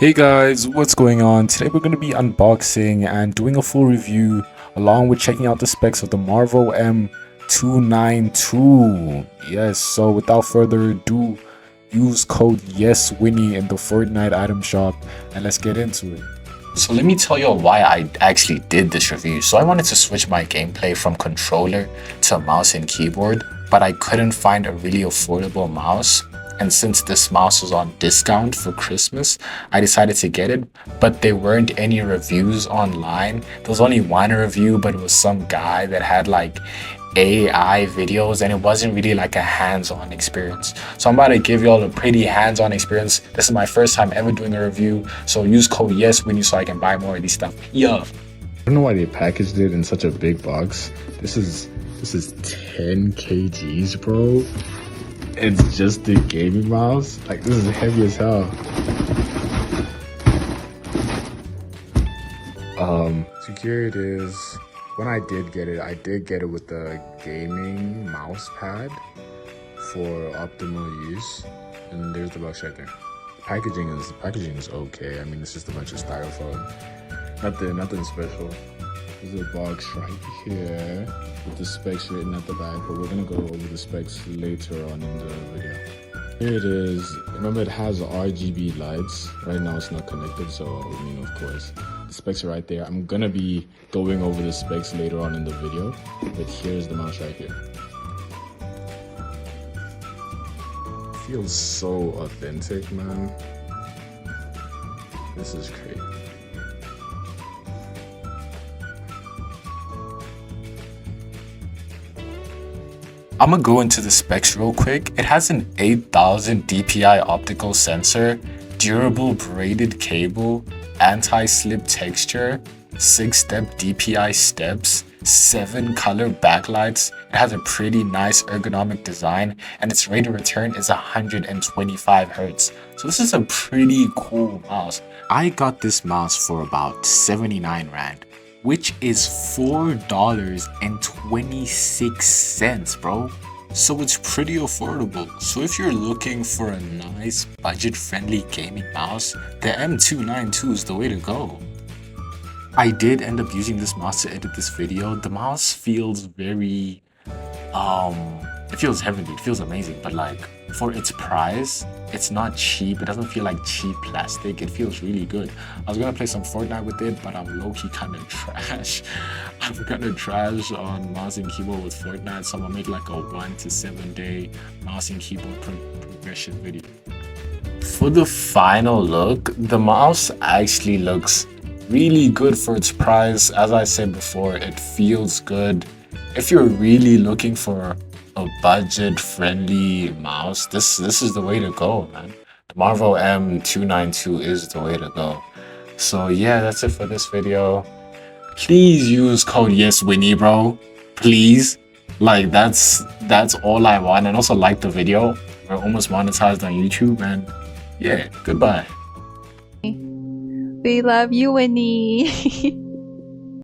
Hey guys, what's going on? Today we're going to be unboxing and doing a full review along with checking out the specs of the Marvo M292. Yes, so without further ado, use code YesWinnie in the Fortnite item shop and let's get into it. So let me tell you why I actually did this review. So I wanted to switch my gameplay from controller to mouse and keyboard, but I couldn't find a really affordable mouse. And since this mouse was on discount for Christmas, I decided to get it, but there weren't any reviews online. There was only one review, but it was some guy that had like AI videos and it wasn't really like a hands-on experience. So I'm about to give y'all a pretty hands-on experience. This is my first time ever doing a review, so use code YesWinnie so I can buy more of these stuff. Yeah. I don't know why they packaged it in such a big box. This is 10 kgs, bro. It's just the gaming mouse. Like, this is heavy as hell. So here it is. When I did get it with the gaming mouse pad for optimal use. And there's the box right there. Packaging is okay. I mean, it's just a bunch of styrofoam. Nothing special. There's a box right here with the specs written at the back, but we're gonna go over the specs later on in the video. Here it is. Remember, it has RGB lights. Right now it's not connected, so I mean, of course, the specs are right there. I'm gonna be going over the specs later on in the video, but here's the mouse right here. It feels so authentic, man. This is crazy. I'm gonna go into the specs real quick. It has an 8000 DPI optical sensor, durable braided cable, anti-slip texture, 6-step DPI steps, 7 color backlights. It has a pretty nice ergonomic design and its rate of return is 125 Hz. So this is a pretty cool mouse. I got this mouse for about 79 Rand. Which is $4.26, bro. So it's pretty affordable. So if you're looking for a nice budget-friendly gaming mouse, the M292 is the way to go. I did end up using this mouse to edit this video. The mouse feels very, it feels heavenly, it feels amazing, but like for its price, it's not cheap. It doesn't feel like cheap plastic. It feels really good. I was gonna play some Fortnite with it, but I'm low-key kind of trash. I'm kind of trash on mouse and keyboard with Fortnite, so I'm gonna make like a 1 to 7 day mouse and keyboard progression video. For the final look, the mouse actually looks really good for its price. As I said before, it feels good. If you're really looking for a budget-friendly mouse, this is the way to go, man. The Marvo M292 is the way to go. So yeah, that's it for this video. Please use code YesWinnie, bro. Please. Like, that's all I want. And also like the video. We're almost monetized on YouTube, and yeah, goodbye. We love you, Winnie.